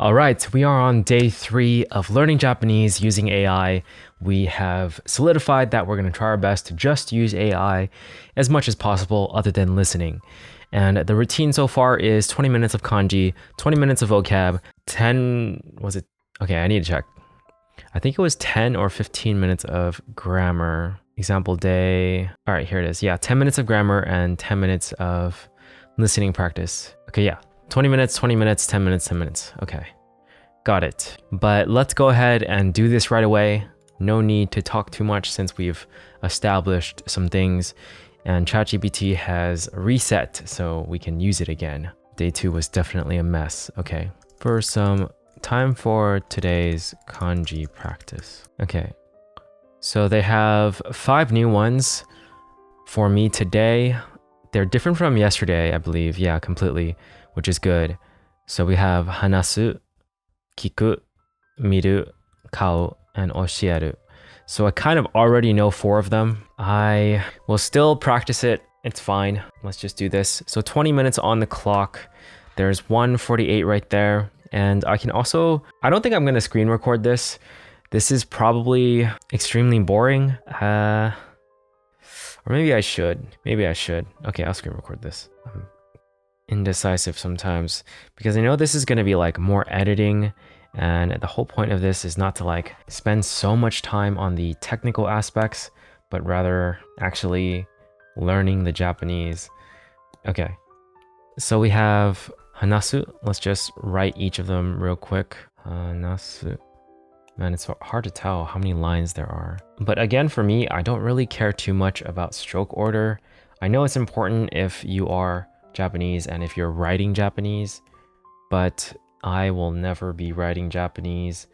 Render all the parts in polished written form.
All right, we are on day 3 of learning Japanese using AI. We have solidified that we're going to try our best to just use AI as much as possible other than listening. And the routine so far is 20 minutes of kanji, 20 minutes of vocab, 10, was it? Okay, I need to check. I think it was 10 or 15 minutes of grammar. Example day. All right, here it is. Yeah, 10 minutes of grammar and 10 minutes of listening practice. Okay, yeah. 20 minutes, 20 minutes, 10 minutes, 10 minutes. Okay, got it. But let's go ahead and do this right away. No need to talk too much since we've established some things and ChatGPT has reset so we can use it again. Day 2 was definitely a mess. Okay, for some time for today's kanji practice. Okay, so they have 5 new ones for me today. They're different from yesterday, I believe. Yeah, completely, which is good. So we have hanasu, kiku, miru, kau, and oshieru. So I kind of already know 4 of them. I will still practice it. It's fine. Let's just do this. So 20 minutes on the clock. There's 1:48 right there. And I can also, I don't think I'm going to screen record this. This is probably extremely boring. Or maybe I should. Maybe I should. Okay, I'll screen record this. I'm indecisive sometimes because I know this is going to be like more editing, and the whole point of this is not to like spend so much time on the technical aspects, but rather actually learning the Japanese. Okay, so we have hanasu. Let's just write each of them real quick. Hanasu. Man, it's hard to tell how many lines there are. But again, for me, I don't really care too much about stroke order. I know it's important if you are Japanese and if you're writing Japanese, but I will never be writing Japanese.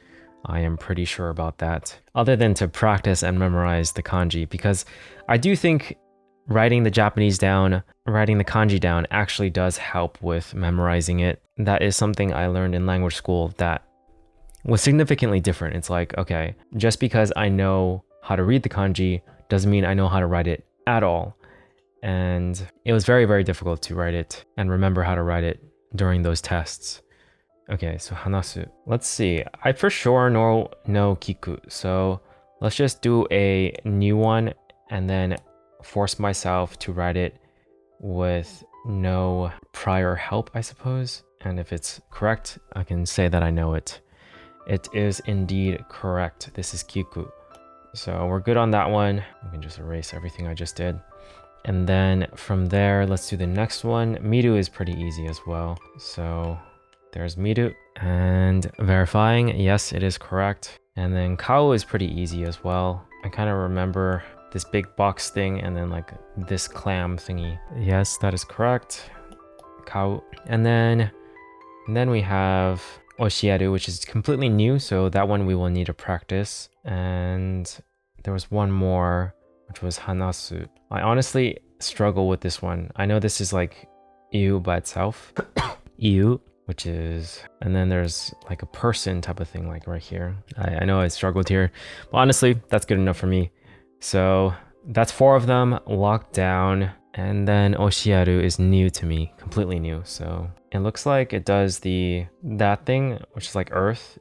I am pretty sure about that. Other than to practice and memorize the kanji, because I do think writing the Japanese down, writing the kanji down actually does help with memorizing it. That is something I learned in language school that was significantly different. It's like, okay, just because I know how to read the kanji doesn't mean I know how to write it at all. And it was very, very difficult to write it and remember how to write it during those tests. Okay, so hanasu. Let's see. I for sure know kiku. So let's just do a new one and then force myself to write it with no prior help, I suppose. And if it's correct, I can say that I know it. It is indeed correct. This is kiku. So we're good on that one. We can just erase everything I just did. And then from there, let's do the next one. Miru is pretty easy as well. So there's miru. And verifying, yes, it is correct. And then kau is pretty easy as well. I kind of remember this big box thing and then like this clam thingy. Yes, that is correct. Kau. And then we have oshieru, which is completely new, so that one we will need to practice. And there was one more, which was hanasu. I honestly struggle with this one. I know this is like iu by itself. Iu, which is, and then there's like a person type of thing like right here. I know I struggled here, but honestly, that's good enough for me. So that's 4 of them locked down. And then oshieru is new to me, completely new. So it looks like it does that thing, which is like earth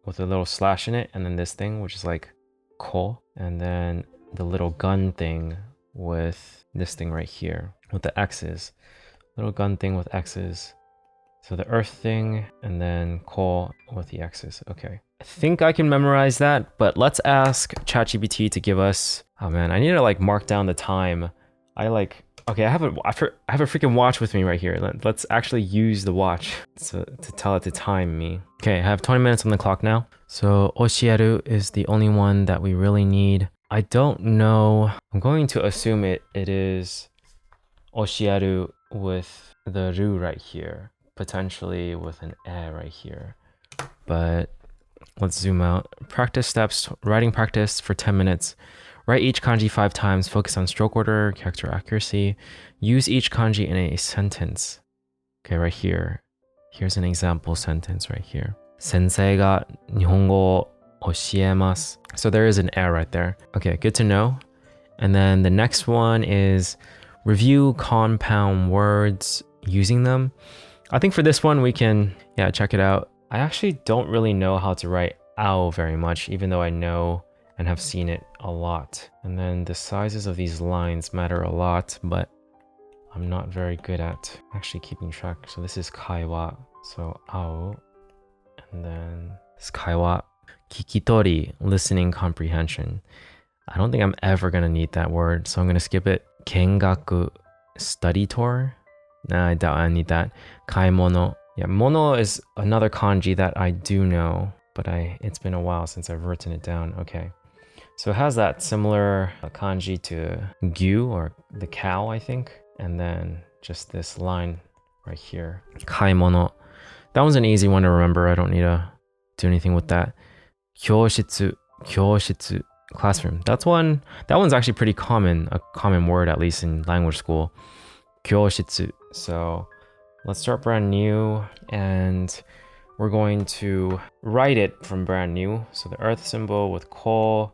with a little slash in it. And then this thing, which is like ko. And then the little gun thing with this thing right here with the X's. Little gun thing with X's. So the earth thing and then ko with the X's. Okay. I think I can memorize that, but let's ask ChatGPT to give us, oh man, I need to like mark down the time. Okay, I have a freaking watch with me right here. Let's actually use the watch to tell it to time me. Okay, I have 20 minutes on the clock now. So oshieru is the only one that we really need. I don't know. I'm going to assume it is oshieru with the ru right here, potentially with an e right here. But let's zoom out. Practice steps, writing practice for 10 minutes. Write each kanji 5 times, focus on stroke order, character accuracy. Use each kanji in a sentence. Okay, right here. Here's an example sentence right here. Sensei ga nihongo o oshiemasu. So there is an error right there. Okay, good to know. And then the next one is review compound words using them. I think for this one we can, check it out. I actually don't really know how to write ao very much, even though I know and have seen it a lot. And then the sizes of these lines matter a lot, but I'm not very good at actually keeping track. So this is kaiwa, so ao, and then this kaiwa, kikitori, listening comprehension. I don't think I'm ever gonna need that word, so I'm gonna skip it. Kengaku, study tour. Nah, I doubt I need that. Kaimono. Yeah, mono is another kanji that I do know, but it's been a while since I've written it down. Okay. So it has that similar kanji to gyu, or the cow, I think. And then just this line right here. Kaimono. That one's an easy one to remember. I don't need to do anything with that. Kyoshitsu. Kyoshitsu. Classroom. That one's actually pretty common, a common word, at least in language school. Kyoshitsu. So let's start brand new, and we're going to write it from brand new. So the earth symbol with ko,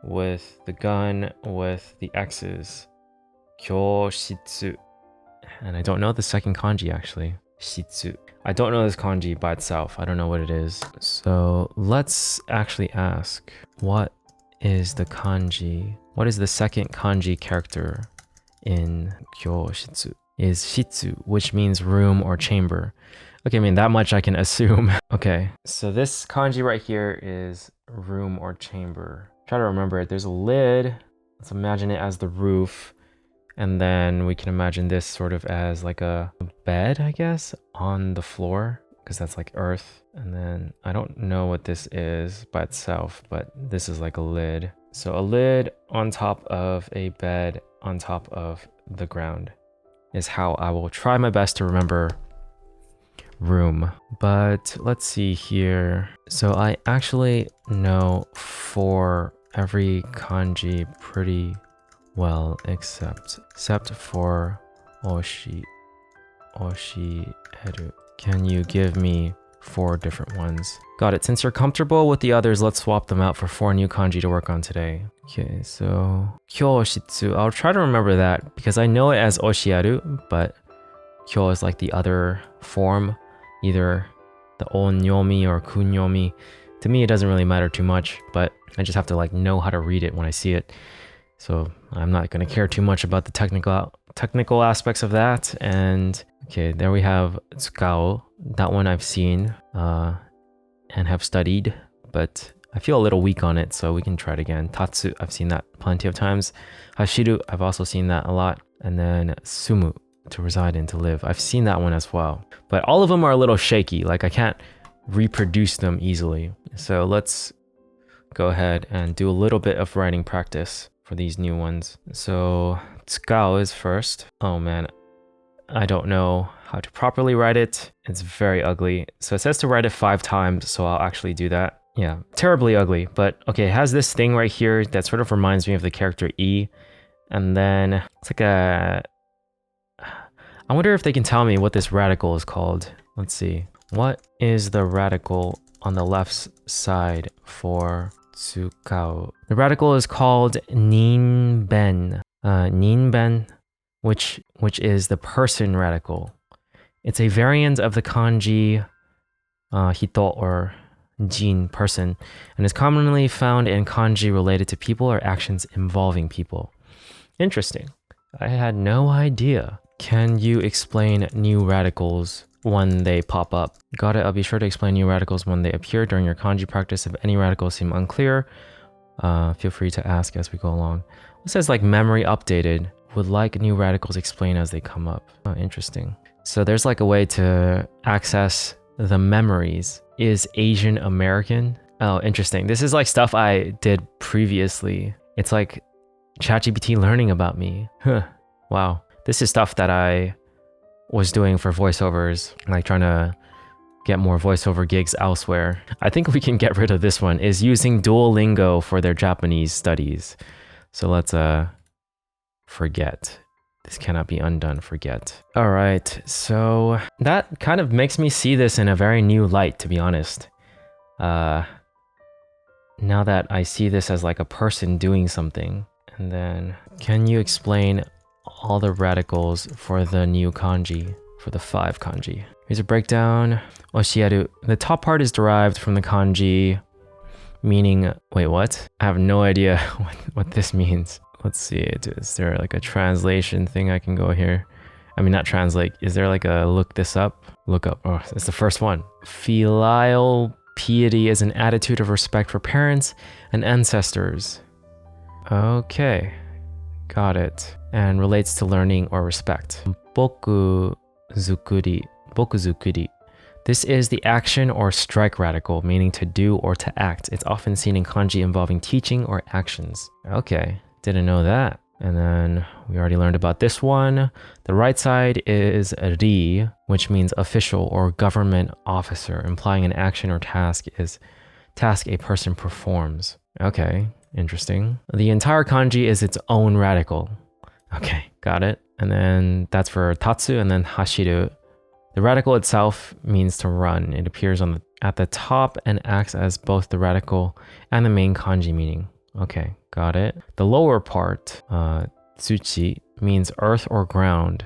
with the gun, with the X's. Kyoshitsu. And I don't know the second kanji actually. Shitsu. I don't know this kanji by itself. I don't know what it is. So let's actually ask, what is the kanji? What is the second kanji character in kyoshitsu? Is shitsu, which means room or chamber. Okay, I mean, that much I can assume. Okay, so this kanji right here is room or chamber. Try to remember it. There's a lid. Let's imagine it as the roof. And then we can imagine this sort of as like a bed, I guess, on the floor, because that's like earth. And then I don't know what this is by itself, but this is like a lid. So a lid on top of a bed on top of the ground is how I will try my best to remember room. But let's see here. So I actually know for every kanji pretty well, except for oshi heru. Can you give me 4 different ones? Got it. Since you're comfortable with the others, let's swap them out for 4 new kanji to work on today. Okay, so kyoshitsu. I'll try to remember that because I know it as oshiaru, but kyo is like the other form, either the onyomi or kunyomi. To me, it doesn't really matter too much, but I just have to like know how to read it when I see it. So I'm not going to care too much about the technical aspects of that. And okay, there we have tsukao. That one I've seen and have studied, but I feel a little weak on it, so we can try it again. Tatsu, I've seen that plenty of times. Hashiru, I've also seen that a lot. And then sumu, to reside in, to live. I've seen that one as well. But all of them are a little shaky. Like I can't reproduce them easily. So let's go ahead and do a little bit of writing practice for these new ones. So tsukao is first. Oh man, I don't know how to properly write it. It's very ugly. So it says to write it 5 times, so I'll actually do that. Yeah, terribly ugly, but okay, it has this thing right here that sort of reminds me of the character E. And then it's like I wonder if they can tell me what this radical is called. Let's see. What is the radical on the left side for tsukao? The radical is called ninben. Ninben, which is the person radical. It's a variant of the kanji hito or jin, person, and is commonly found in kanji related to people or actions involving people. Interesting. I had no idea. Can you explain new radicals when they pop up? Got it. I'll be sure to explain new radicals when they appear during your kanji practice. If any radicals seem unclear, feel free to ask as we go along. It says like memory updated. Would like new radicals explained as they come up. Oh, interesting. So there's like a way to access the memories. Is Asian American? Oh, interesting. This is like stuff I did previously. It's like ChatGPT learning about me. Huh. Wow. This is stuff that I was doing for voiceovers, like trying to get more voiceover gigs elsewhere. I think we can get rid of this one. Is using Duolingo for their Japanese studies. So let's forget. This cannot be undone, forget. All right, so that kind of makes me see this in a very new light, to be honest. Now that I see this as like a person doing something. And then, can you explain all the radicals for the new kanji, for the 5 kanji? Here's a breakdown. Oshieru. The top part is derived from the kanji meaning, wait, what? I have no idea what this means. Let's see, is there like a translation thing I can go here? I mean, not translate. Is there like a look this up? Look up. Oh, it's the first one. Filial piety is an attitude of respect for parents and ancestors. Okay, got it. And relates to learning or respect. Boku zukuri. Boku zukuri. This is the action or strike radical, meaning to do or to act. It's often seen in kanji involving teaching or actions. Okay, didn't know that. And then we already learned about this one. The right side is ri, which means official or government officer, implying an action or task a person performs. Okay, interesting. The entire kanji is its own radical. Okay, got it. And then that's for tatsu, and then hashiru. The radical itself means to run. It appears at the top and acts as both the radical and the main kanji meaning. Okay, got it. The lower part, tsuchi, means earth or ground.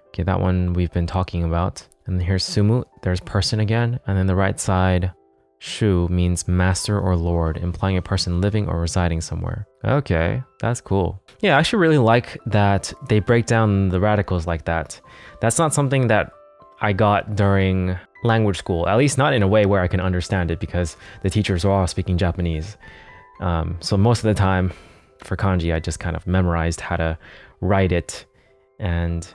Okay, that one we've been talking about. And here's sumu, there's person again. And then the right side, shu, means master or lord, implying a person living or residing somewhere. Okay, that's cool. Yeah, I actually really like that they break down the radicals like that. That's not something that I got during language school, at least not in a way where I can understand it because the teachers are all speaking Japanese. So most of the time for kanji, I just kind of memorized how to write it. And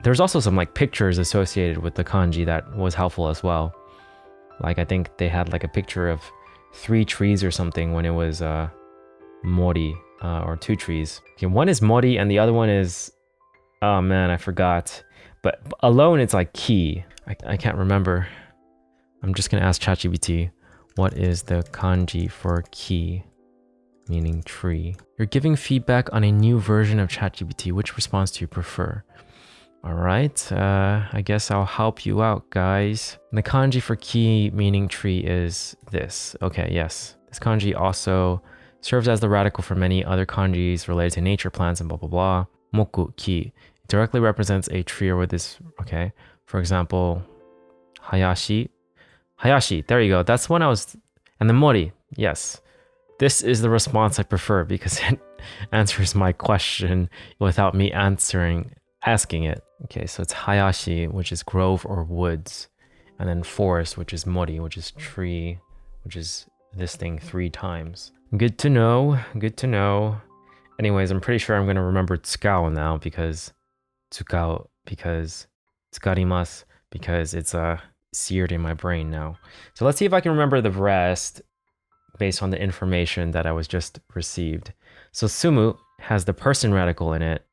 there's also some like pictures associated with the kanji that was helpful as well. Like I think they had like a picture of 3 trees or something when it was mori, or 2 trees. Okay, one is mori and the other one is, oh man, I forgot. But alone, it's like ki. I can't remember. I'm just gonna ask ChatGPT, what is the kanji for ki, meaning tree? You're giving feedback on a new version of ChatGPT. Which response do you prefer? All right, I guess I'll help you out, guys. The kanji for ki, meaning tree, is this. Okay, yes. This kanji also serves as the radical for many other kanjis related to nature, plants, and blah, blah, blah. Moku ki directly represents a tree or with this, okay. For example, hayashi. Hayashi, there you go. That's when I was, and the mori, yes. This is the response I prefer because it answers my question without me asking it. Okay, so it's hayashi, which is grove or woods. And then forest, which is mori, which is tree, which is this thing 3 times. Good to know, good to know. Anyways, I'm pretty sure I'm gonna remember tsukao now because tsukao, because tsukarimasu, because it's seared in my brain now. So let's see if I can remember the rest based on the information that I was just received. So sumu has the person radical in it,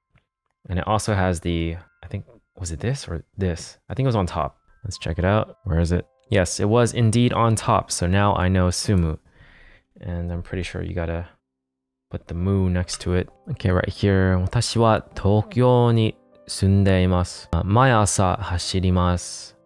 and it also has the, I think, was it this or this? I think it was on top. Let's check it out. Where is it? Yes, it was indeed on top. So now I know sumu. And I'm pretty sure you gotta put the mu next to it. Okay, right here. 私は東京に住んでいます。毎朝走ります。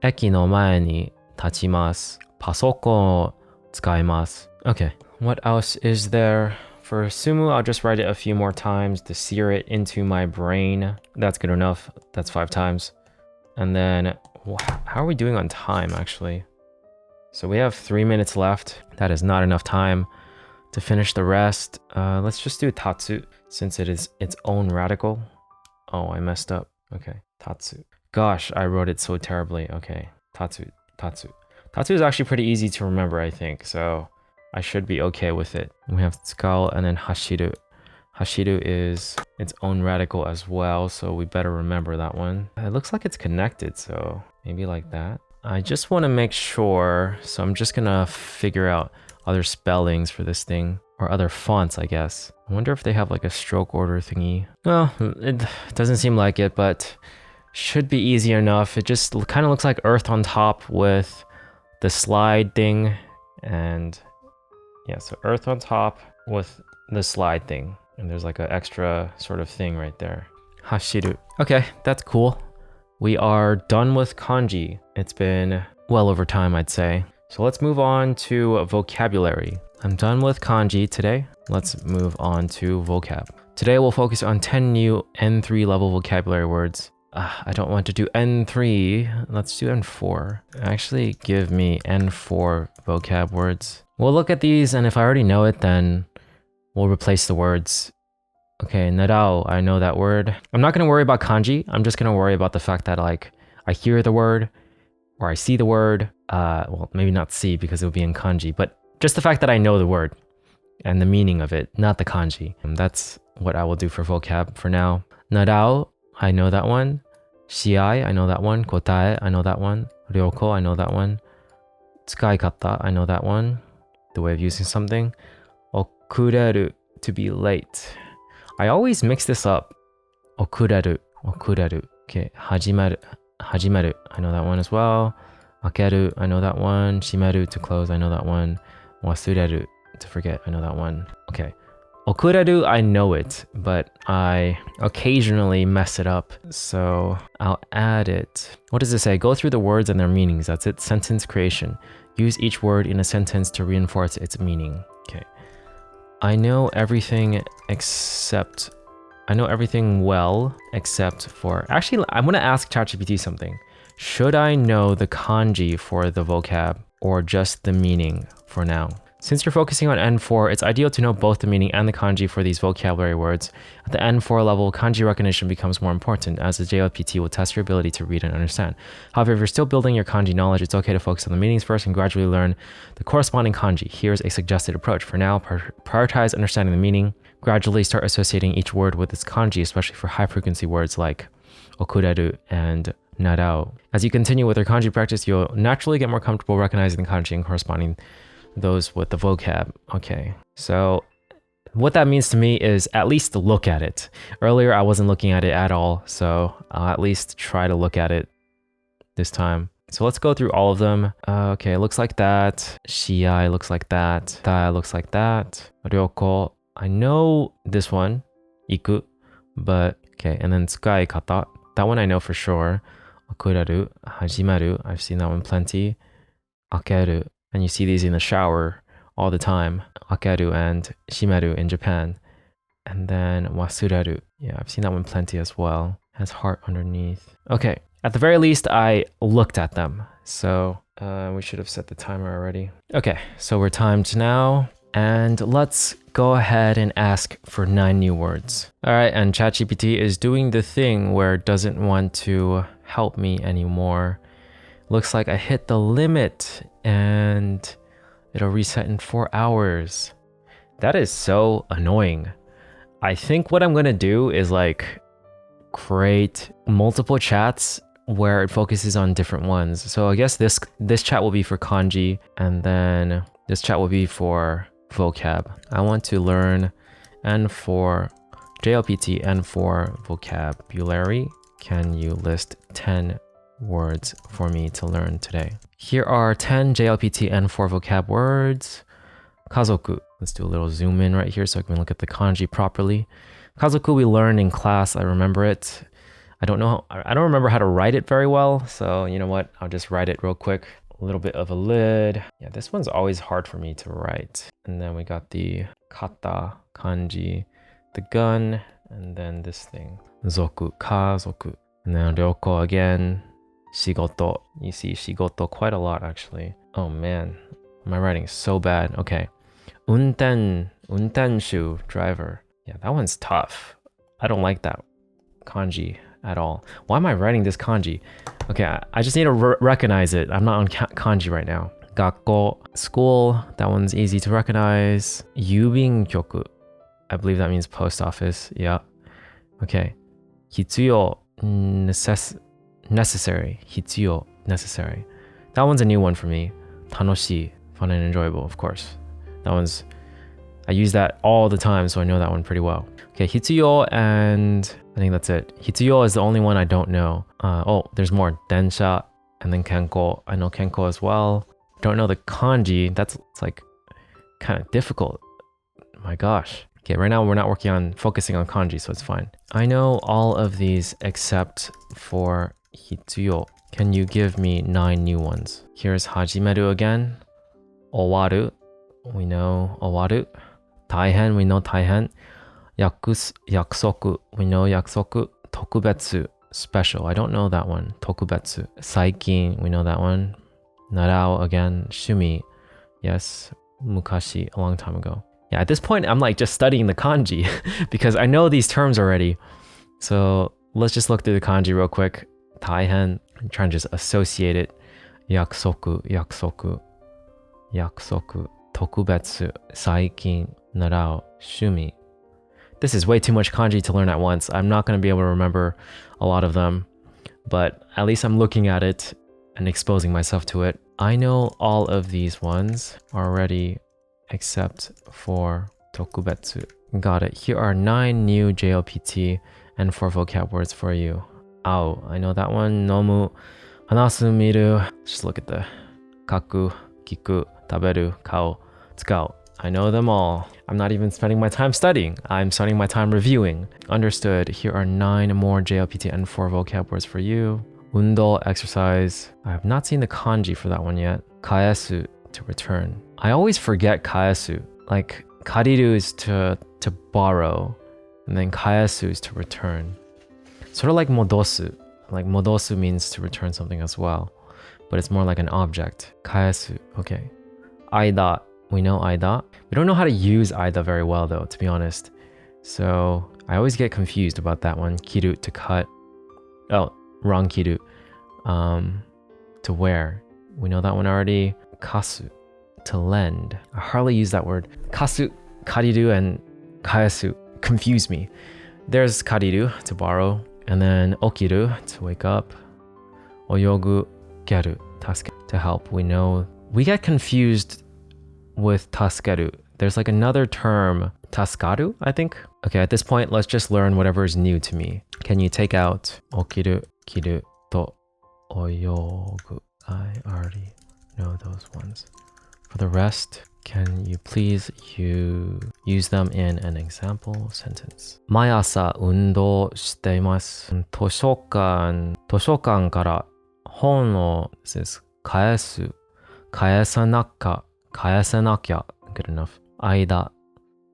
駅の前に立ちます。パソコンを使います。Okay, what else is there? For sumu, I'll just write it a few more times to sear it into my brain. That's good enough. That's 5 times. And then, how are we doing on time, actually? So we have 3 minutes left. That is not enough time to finish the rest. Let's just do tatsu, since it is its own radical. Oh, I messed up. Okay, tatsu. Gosh, I wrote it so terribly. Okay, tatsu, tatsu. Tatsu is actually pretty easy to remember, I think, so I should be okay with it. We have tsukao and then hashiru. Hashiru is its own radical as well, so we better remember that one. It looks like it's connected, so maybe like that. I just want to make sure, so I'm just gonna figure out other spellings for this thing, or other fonts, I guess. I wonder if they have like a stroke order thingy. Well, it doesn't seem like it, but should be easy enough. It just kind of looks like earth on top with the slide thing, and yeah, so earth on top with the slide thing, and there's like an extra sort of thing right there. Hashiru. Okay, that's cool. We are done with kanji. It's been well over time, I'd say. So let's move on to vocabulary. I'm done with kanji today. Let's move on to vocab. Today we'll focus on 10 new N3 level vocabulary words I don't want to do N3. Let's do N4. Actually, give me N4 vocab words. We'll look at these, and if I already know it, then we'll replace the words. Okay, narao, I know that word. I'm not going to worry about kanji. I'm just going to worry about the fact that like I hear the word or I see the word. Well, maybe not see because it would be in kanji, but just the fact that I know the word and the meaning of it, not the kanji. That's what I will do for vocab for now. Narao, I know that one. Shiai, I know that one. Kotae, I know that one. Ryoko, I know that one. Tsukaikata, I know that one. The way of using something. Okureru, to be late. I always mix this up. Okureru. Okay, hajimaru. I know that one as well. Akeru, I know that one. Shimeru, to close, I know that one. Wasureru, to forget, I know that one. Okay. Okureru, I know it, but I occasionally mess it up, so I'll add it. What does it say? Go through the words and their meanings. That's it. Sentence creation. Use each word in a sentence to reinforce its meaning. Okay. I know everything well except for... Actually, I'm going to ask ChatGPT something. Should I know the kanji for the vocab or just the meaning for now? Since you're focusing on N4, it's ideal to know both the meaning and the kanji for these vocabulary words. At the N4 level, kanji recognition becomes more important, as the JLPT will test your ability to read and understand. However, if you're still building your kanji knowledge, it's okay to focus on the meanings first and gradually learn the corresponding kanji. Here's a suggested approach. For now, prioritize understanding the meaning. Gradually start associating each word with its kanji, especially for high-frequency words like okureru and narao. As you continue with your kanji practice, you'll naturally get more comfortable recognizing the kanji and corresponding those with the vocab. Okay, so what that means to me is at least look at it. Earlier, I wasn't looking at it at all, so I'll at least try to look at it this time. So let's go through all of them. Okay, it looks like that. Shiai looks like that. Tai looks like that. Ryoko, I know this one. Iku, but okay, and then tsukai kata. That one I know for sure. Okureru, hajimaru, I've seen that one plenty. Akeru, and you see these in the shower all the time. Akeru and shimeru in Japan. And then wasureru. Yeah, I've seen that one plenty as well. Has heart underneath. Okay, at the very least, I looked at them. So we should have set the timer already. Okay, so we're timed now. And let's go ahead and ask for 9 new words. All right, and ChatGPT is doing the thing where it doesn't want to help me anymore. Looks like I hit the limit and it'll reset in 4 hours. That is so annoying. I think what I'm gonna do is like create multiple chats where it focuses on different ones. So I guess this chat will be for kanji, and then this chat will be for vocab. I want to learn N4 JLPT N4 vocabulary. Can you list 10 words for me to learn today? Here are 10 JLPT N4 vocab words. Kazoku. Let's do a little zoom in right here so I can look at the kanji properly. Kazoku we learned in class. I remember it. I don't remember how to write it very well. So you know what? I'll just write it real quick. A little bit of a lid. Yeah, this one's always hard for me to write. And then we got the kata kanji, the gun, and then this thing. Zoku, kazoku. And then ryoko again. Shigoto. You see shigoto quite a lot actually. Oh man, my writing is so bad. Okay. Untenshu, driver. Yeah, that one's tough. I don't like that kanji at all. Why am I writing this kanji? Okay, I just need to recognize it. I'm not on kanji right now. Gakko, school. That one's easy to recognize. Yubin-kyoku. I believe that means post office. Yeah. Okay. Hitsuyo, necessary. Hitsuyo, necessary. That one's a new one for me. Tanoshi, fun and enjoyable, of course. That one's... I use that all the time, so I know that one pretty well. Okay, hitsuyo, and I think that's it. Hitsuyo is the only one I don't know. Oh, there's more. Densha, and then kenko. I know kenko as well. Don't know the kanji. It's like kind of difficult. My gosh. Okay, right now we're not focusing on kanji, so it's fine. I know all of these except for hitsuyo. Can you give me 9 new ones? Here's hajimeru again. Owaru. We know owaru. Taihen, we know taihen. Yakusoku, we know yakusoku. Tokubetsu, special. I don't know that one. Tokubetsu. Saikin, we know that one. Narao, again. Shumi, yes. Mukashi, a long time ago. Yeah, at this point, I'm like just studying the kanji because I know these terms already. So let's just look through the kanji real quick. Taihen, I'm trying to just associate it. Yakusoku, yakusoku, yakusoku, tokubetsu, saikin, narao, shumi. This is way too much kanji to learn at once. I'm not going to be able to remember a lot of them, but at least I'm looking at it and exposing myself to it. I know all of these ones already except for tokubetsu. Got it. Here are 9 new JLPT and 4 vocab words for you. Ao, I know that one. Nomu, hanasu, miru. Just look at the kaku, kiku, taberu, kao, tsukao. I know them all. I'm not even spending my time studying. I'm spending my time reviewing. Understood. Here are 9 more JLPT and 4 vocab words for you. Undo, exercise. I have not seen the kanji for that one yet. Kaesu, to return. I always forget kaesu. Like, kariru is to borrow, and then kaesu is to return. Sort of like modosu. Like, modosu means to return something as well, but it's more like an object. Kaesu, okay. Aida, we know aida. We don't know how to use aida very well though, to be honest. So I always get confused about that one. Kiru, to cut. Oh, wrong kiru. To wear. We know that one already. Kasu, to lend. I hardly use that word. Kasu, kariru, and kaesu confuse me. There's kariru, to borrow. And then okiru, to wake up. Oyogu, geru, taskaru, to help. We know. We get confused with taskaru. There's like another term, taskaru, I think. Okay, at this point, let's just learn whatever is new to me. Can you take out okiru, kiru, to oyogu? I already know those ones. For the rest, can you please use them in an example sentence? 毎朝運動しています。図書館から本を返さなきゃ good enough 間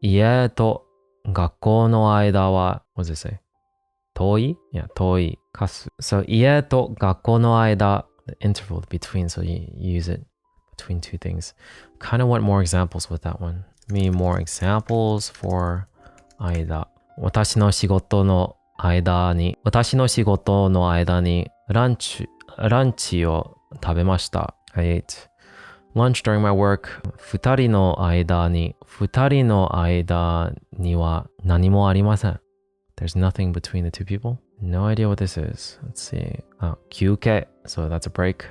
家と学校の間は what does it say? 遠い? Yeah, 遠い kasu. So 家と学校の間 the interval between, so you use it between two things. Kind of want more examples with that one. Me more examples for 間。私の仕事の間にランチを食べました。I ate lunch during my work. 二人の間には何もありません。There's nothing between the two people. No idea what this is. Let's see. 休憩. So that's a break.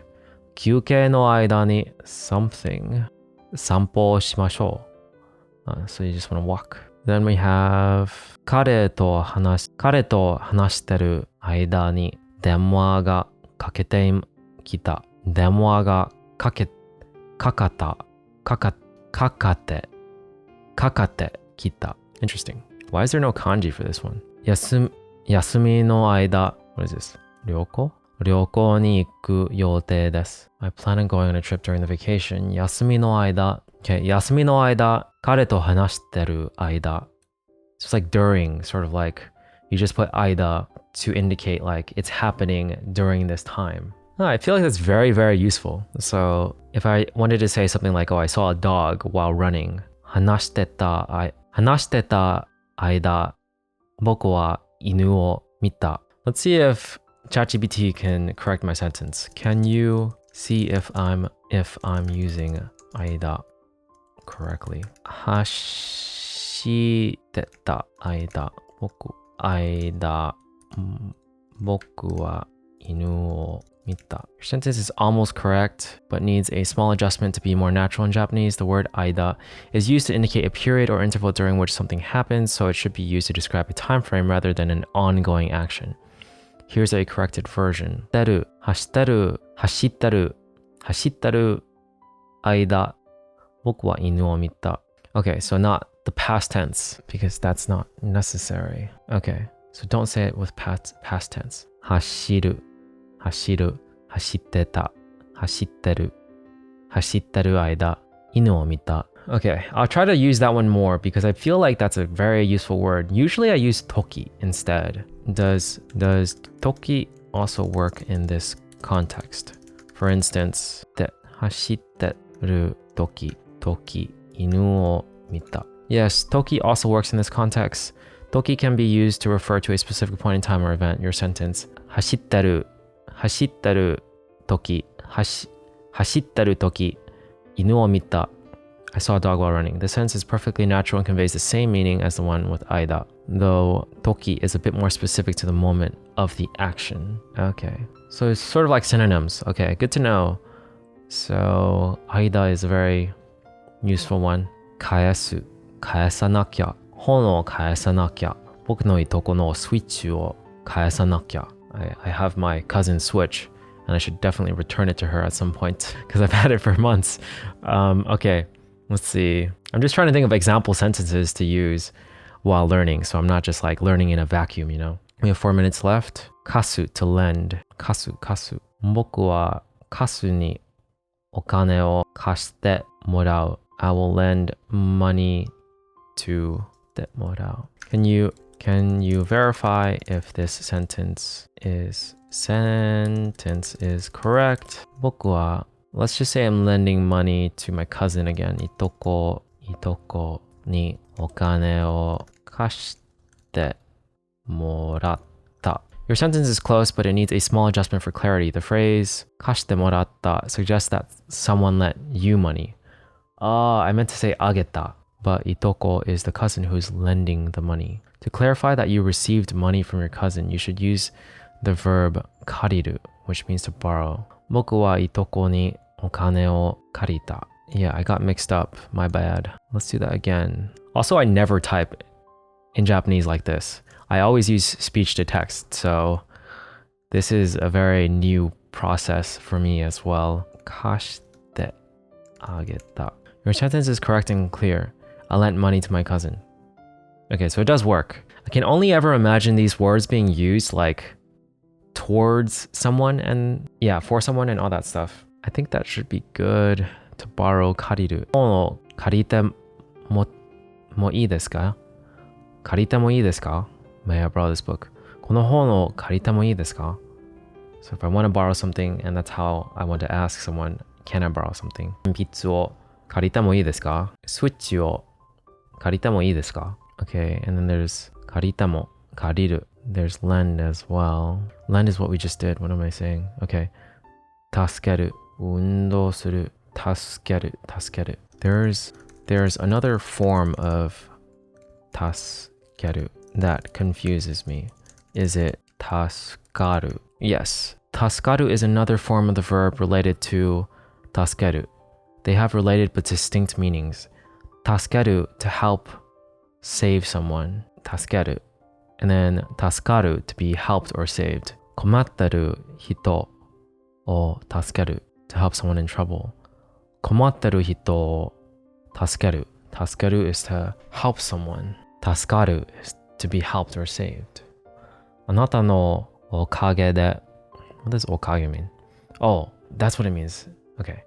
休憩の間に something. 散歩しましょう。So you just want to walk. Then we have 彼と話してる間に電話がかけてきた。電話がかかってきた。Interesting. Why is there no kanji for this one? 休みの間 What is this? 旅行に行く予定です。I plan on going on a trip during the vacation. 休みの間 Okay, 休みの間彼と話してる間 So it's like during, sort of like you just put 間 to indicate like it's happening during this time. I feel like that's very, very useful. So if I wanted to say something like, oh, I saw a dog while running. 話してた間僕は犬を見た. Let's see if ChatGPT can correct my sentence. Can you see if I'm using 間 correctly? 走ってた間僕は犬を見た. Your sentence is almost correct, but needs a small adjustment to be more natural in Japanese. The word aida is used to indicate a period or interval during which something happens, so it should be used to describe a time frame rather than an ongoing action. Here's a corrected version. 走ってる間僕は犬を見た. Okay, so not the past tense, because that's not necessary. Okay, so don't say it with past tense. 走ってる間犬を見た. Okay, I'll try to use that one more because I feel like that's a very useful word. Usually I use toki instead. Does toki also work in this context? For instance, 走ってる時、犬を見た. Yes, toki also works in this context. Toki can be used to refer to a specific point in time or event. Your sentence, 走ってる時、走ってる時、犬を見た. I saw a dog while running. This sentence is perfectly natural and conveys the same meaning as the one with aida, though toki is a bit more specific to the moment of the action. Okay, so it's sort of like synonyms. Okay, good to know. So aida is a very useful one. 返さなきゃ。本を返さなきゃ。僕のいとこのスイッチを返さなきゃ. I have my cousin's Switch, and I should definitely return it to her at some point because I've had it for months. Okay, let's see. I'm just trying to think of example sentences to use while learning, so I'm not just like learning in a vacuum, you know? We have 4 minutes left. Kasu, to lend. Kasu. 僕はカスにお金を貸してもらう. I will lend money to もらう. Can you verify if this sentence is correct? 僕は, let's just say I'm lending money to my cousin again. いとこにお金を貸してもらった. Your sentence is close, but it needs a small adjustment for clarity. The phrase 貸してもらった suggests that someone lent you money. I meant to say あげた. But itoko is the cousin who's lending the money. To clarify that you received money from your cousin, you should use the verb kariru, which means to borrow. 僕はitokoにお金を借りた. Yeah, I got mixed up. My bad. Let's do that again. Also, I never type in Japanese like this. I always use speech to text, so this is a very new process for me as well. 貸してあげた. Your sentence is correct and clear. I lent money to my cousin. Okay, so it does work. I can only ever imagine these words being used like towards someone and for someone and all that stuff. I think that should be good to borrow kariru. 本を借りてもいいですか? 借りてもいいですか? May I borrow this book? この本を借りてもいいですか? So if I want to borrow something and that's how I want to ask someone, can I borrow something? 鉛筆を借りてもいいですか? スイッチを借りてもいいですか? Okay, and then there's 借りても, 借りる. There's lend as well. Lend is what we just did. What am I saying? Okay. 助ける, 運動する, 助ける. There's another form of 助ける that confuses me. Is it 助かる? Yes. 助かる is another form of the verb related to 助ける. They have related but distinct meanings. 助ける to help save someone. 助ける. And then 助かる to be helped or saved. 困ってる人を助ける to help someone in trouble. 困ってる人を助ける. 助ける is to help someone. 助かる is to be helped or saved. あなたのおかげで. What does おかげ mean? Oh, that's what it means. Okay.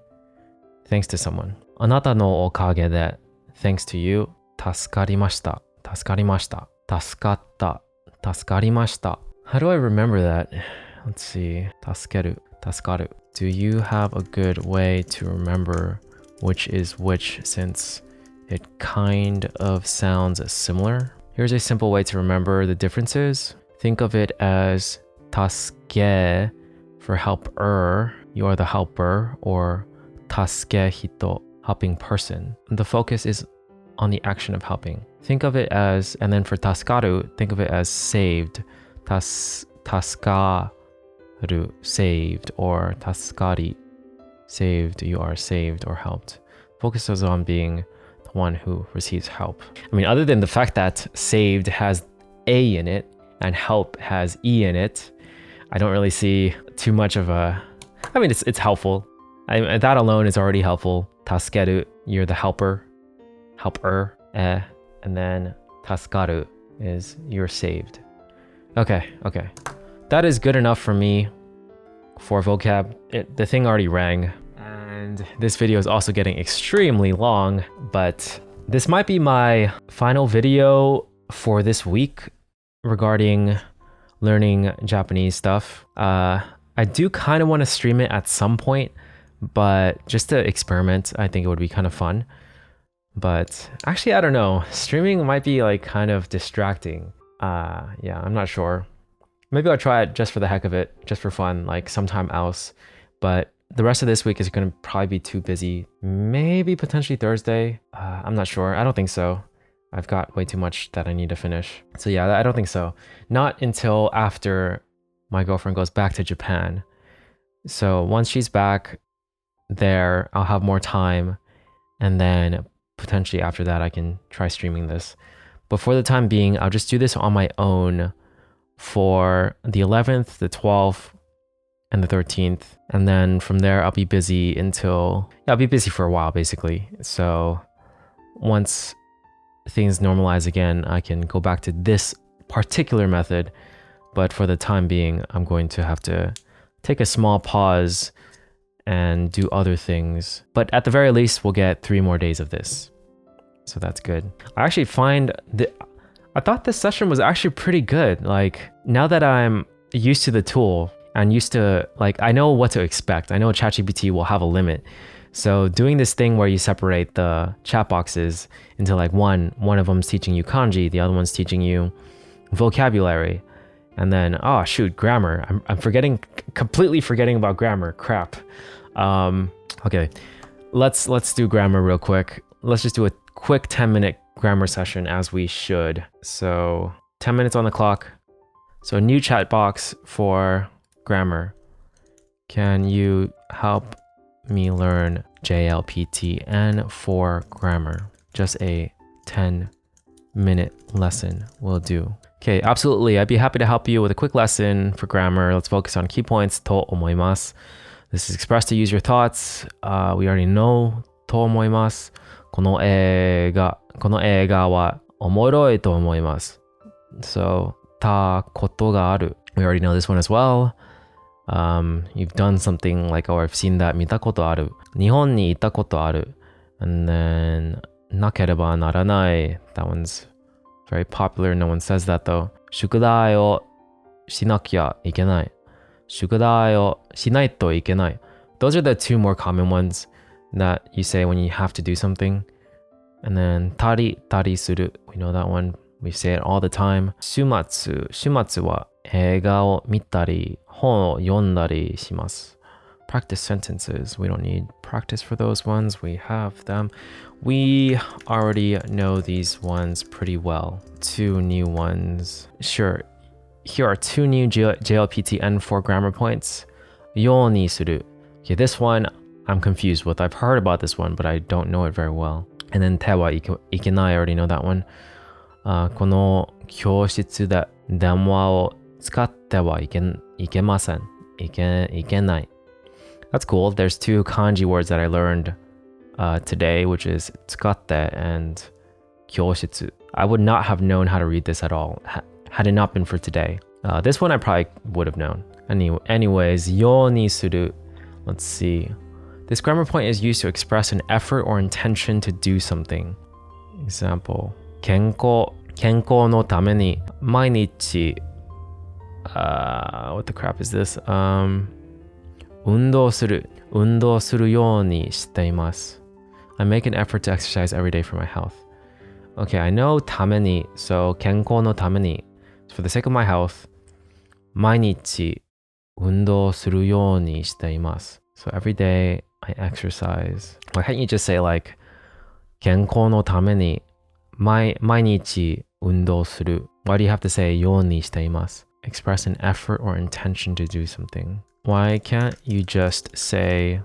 Thanks to someone. あなたのおかげで. Thanks to you. 助かりました. 助かりました. 助かった. 助かりました. How do I remember that? Let's see. 助ける. 助かる. Do you have a good way to remember which is which since it kind of sounds similar? Here's a simple way to remember the differences. Think of it as 助け for helper. You are the helper, or 助け人, helping person. The focus is on the action of helping. Think of it as, and then for 助かる, think of it as saved. 助かる, saved, or 助かり, saved, you are saved or helped. Focus is on being the one who receives help. I mean, other than the fact that saved has A in it and help has E in it, I don't really see too much of a, I mean, it's helpful. That alone is already helpful. 助ける, you're the helper, and then 助かる is you're saved. Okay. That is good enough for me for vocab. The thing already rang. And this video is also getting extremely long, but this might be my final video for this week regarding learning Japanese stuff. I do kind of want to stream it at some point, but just to experiment, I think it would be kind of fun. But actually, I don't know. Streaming might be like kind of distracting. Yeah, I'm not sure. Maybe I'll try it just for the heck of it, just for fun, like sometime else. But the rest of this week is going to probably be too busy. Maybe potentially Thursday. I'm not sure. I don't think so. I've got way too much that I need to finish. So yeah, I don't think so. Not until after my girlfriend goes back to Japan. So once she's back there, I'll have more time. And then potentially after that, I can try streaming this. But for the time being, I'll just do this on my own for the 11th, the 12th, and the 13th. And then from there, I'll be busy until... Yeah, I'll be busy for a while, basically. So once things normalize again, I can go back to this particular method. But for the time being, I'm going to have to take a small pause and do other things. But at the very least, we'll get 3 more days of this. So that's good. I actually I thought this session was actually pretty good. Like, now that I'm used to the tool and used to, like, I know what to expect. I know ChatGPT will have a limit. So doing this thing where you separate the chat boxes into like one of them's teaching you kanji, the other one's teaching you vocabulary. And then, oh shoot, grammar. I'm completely forgetting about grammar. Crap. Okay, let's do grammar real quick. Let's just do a quick 10-minute grammar session as we should. So 10 minutes on the clock. So a new chat box for grammar. Can you help me learn JLPTN for grammar? Just a 10-minute lesson will do. Okay, absolutely. I'd be happy to help you with a quick lesson for grammar. Let's focus on key points. To omoimasu. This is expressed to use your thoughts. We already know to omoimasu. この映画はおもろいと思います. So, たことがある. We already know this one as well. You've done something like, or I've seen that. 見たことある. 日本に行ったことある. And then, なければならない. That one's very popular. No one says that though. 宿題をしなきゃいけない. 宿題をしないといけない. Those are the 2 more common ones that you say when you have to do something. And then たりする. We know that one. We say it all the time. 週末は映画を見たり本を読んだりします. Practice sentences. We don't need practice for those ones. We have them. We already know these ones pretty well. 2 new ones. Sure. Here are 2 new JLPTN4 grammar points. ようにする. Okay, this one I'm confused with. I've heard about this one, but I don't know it very well. And then 手はいけない. I already know that one. この教室で電話を使ってはいけません. いけない. That's cool. There's 2 kanji words that I learned today, which is 使って and 教室. I would not have known how to read this at all had it not been for today. This one I probably would have known. Anyways, ようにする. Let's see. This grammar point is used to express an effort or intention to do something. Example. 健康のために毎日 what the crap is this? 運動するようにしています. I make an effort to exercise every day for my health. Okay, I know ために, so 健康のために. For the sake of my health, 毎日運動するようにしています. So every day I exercise. Why can't you just say like 健康のために毎日運動する? Why do you have to say ようにしています? Express an effort or intention to do something. Why can't you just say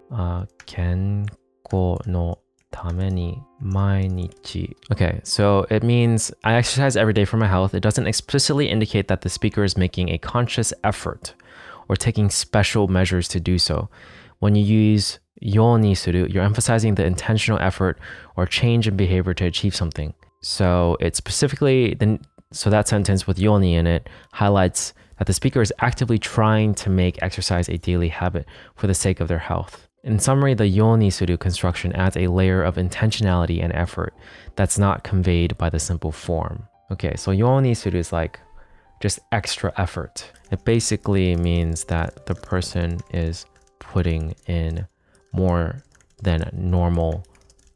健康のために毎日? Okay, so it means I exercise every day for my health. It doesn't explicitly indicate that the speaker is making a conscious effort or taking special measures to do so. When you use ようにする, you're emphasizing the intentional effort or change in behavior to achieve something. So it specifically, so that sentence with ように in it highlights that the speaker is actively trying to make exercise a daily habit for the sake of their health. In summary, the yoni suru construction adds a layer of intentionality and effort that's not conveyed by the simple form. Okay, so yoni suru is like just extra effort. It basically means that the person is putting in more than normal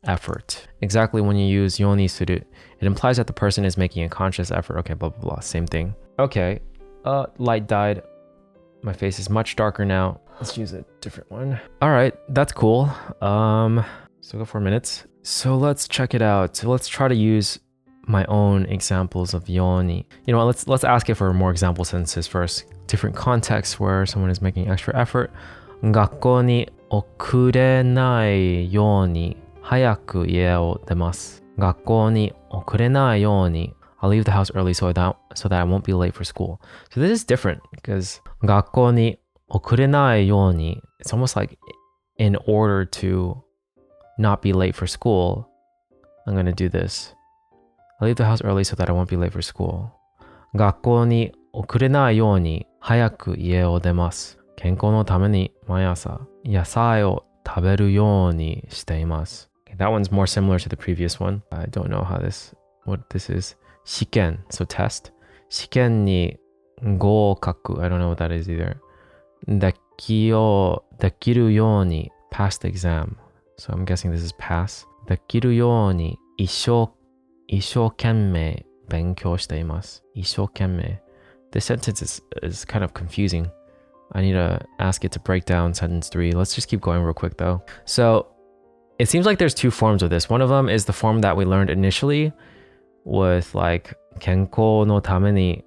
effort. Exactly, when you use yoni suru, it implies that the person is making a conscious effort. Okay, blah, blah, blah, same thing. Okay, light died. My face is much darker now. Let's use a different one. All right, that's cool. Still got 4 minutes. So let's check it out. So let's try to use my own examples of yoni. You know what, let's ask it for more example sentences first. Different contexts where someone is making extra effort. 学校に遅れないように早く家を出ます。学校に遅れないように I'll leave the house early so that I won't be late for school. So this is different because 学校に遅れないように it's almost like in order to not be late for school, I'm going to do this. I'll leave the house early so that I won't be late for school. 学校に遅れないように早く家を出ます。健康のために毎朝野菜を食べるようにしています。Okay, that one's more similar to the previous one. I don't know what this is. 試験, so test. 試験に合格. I don't know what that is either. できるように pass the exam. So I'm guessing this is pass. できるように一生懸命勉強しています。一生懸命. This sentence is kind of confusing. I need to ask it to break down sentence 3. Let's just keep going real quick though. So it seems like there's two forms of this. One of them is the form that we learned initially with like 健康のために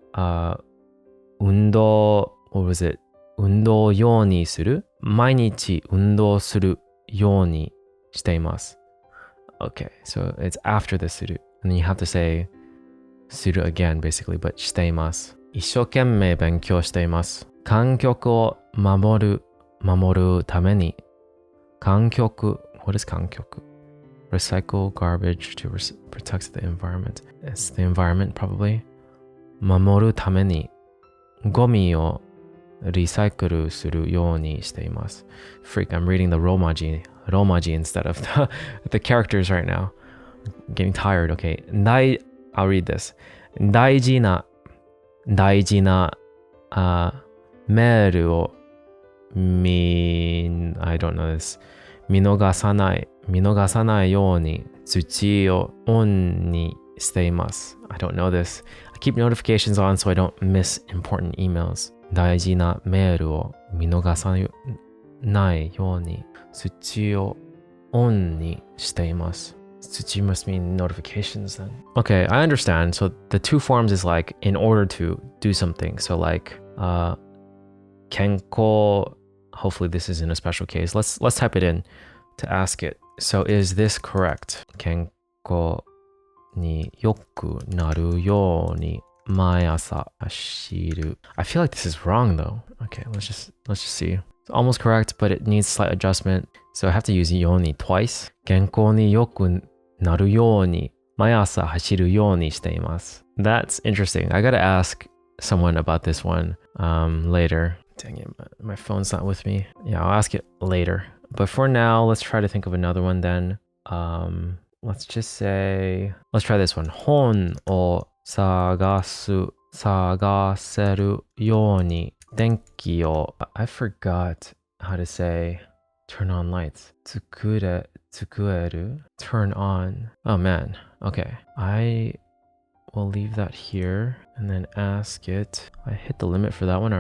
運動 what was it? 運動ようにする毎日運動するようにしています Okay, so it's after the する and then you have to say する again basically, but しています一生懸命勉強しています環境を守るために環境 what is 環境 Recycle garbage to protect the environment. It's the environment probably. 守るためにゴミをリサイクルするようにしています Freak, I'm reading the Romaji instead of the characters right now. I'm getting tired, okay. I'll read this. 大事なメールをI don't know this. 見逃さないように通知をオンにしています I don't know this. I keep notifications on so I don't miss important emails. 大事なメールを見逃さないように通知をオンにしています Tsuchi must mean notifications then. Okay, I understand. So the two forms is like in order to do something. So like kenko, hopefully this isn't a special case. Let's type it in to ask it. So is this correct? Kenko ni yoku naru yo ni毎朝走る I feel like this is wrong though. Okay, let's just see. It's almost correct, but it needs slight adjustment. So I have to use yoni twice. 健康に良くなるように毎朝走るようにしています That's interesting. I gotta ask someone about this one later. Dang it, my phone's not with me. Yeah, I'll ask it later. But for now, let's try to think of another one then. Let's just say, let's try this one. 本を探せるように電気を I forgot how to say turn on lights. 作れる turn on. Oh man. Okay. I will leave that here and then ask it. I hit the limit for that one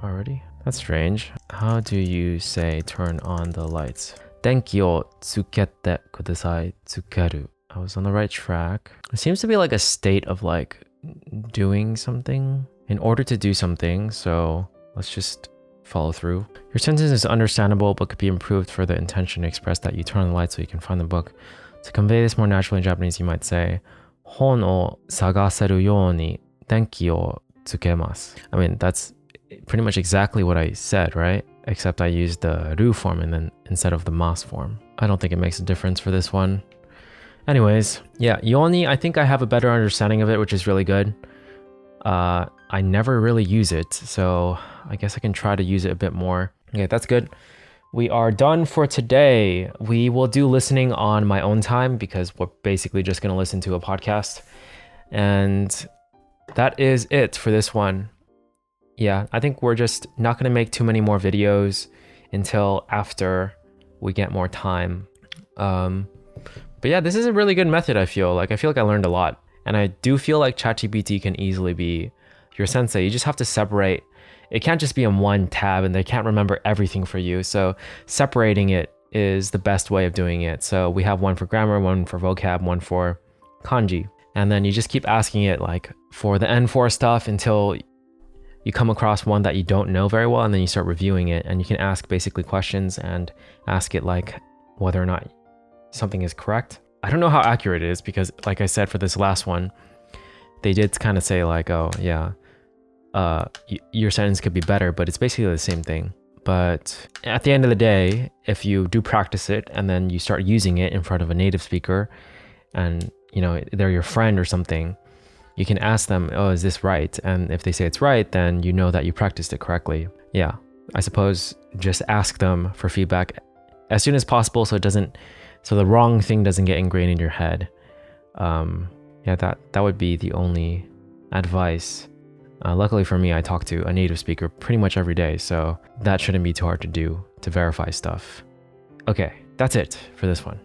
already. That's strange. How do you say turn on the lights? 電気をつけてください。つける I was on the right track. It seems to be like a state of like doing something in order to do something. So let's just follow through. Your sentence is understandable but could be improved for the intention to express that you turn on the light so you can find the book. To convey this more naturally in Japanese, you might say 本を探せるように電気をつけます I mean, that's pretty much exactly what I said, right? Except I used the ru form and then instead of the mas form. I don't think it makes a difference for this one. Anyways, yeah, yoni, I think I have a better understanding of it, which is really good. I never really use it, so I guess I can try to use it a bit more. Okay, that's good. we are done for today. We will do listening on my own time because we're basically just going to listen to a podcast. And that is it for this one. Yeah, I think we're just not going to make too many more videos until after we get more time. But yeah, this is a really good method, I feel like I learned a lot. And I do feel like ChatGPT can easily be your sensei. You just have to separate. It can't just be in one tab and they can't remember everything for you. So separating it is the best way of doing it. So we have one for grammar, one for vocab, one for kanji. And then you just keep asking it like for the N4 stuff until you come across one that you don't know very well, and then you start reviewing it, and you can ask basically questions and ask it like whether or not something is correct. I don't know how accurate it is because like I said for this last one, they did kind of say like, oh yeah, your sentence could be better, but it's basically the same thing. But at the end of the day, if you do practice it and then you start using it in front of a native speaker and you know they're your friend or something, you can ask them, oh, is this right? And if they say it's right, then you know that you practiced it correctly. Yeah, I suppose just ask them for feedback as soon as possible so the wrong thing doesn't get ingrained in your head. Yeah, that would be the only advice. Luckily for me, I talk to a native speaker pretty much every day, so that shouldn't be too hard to do to verify stuff. Okay, that's it for this one.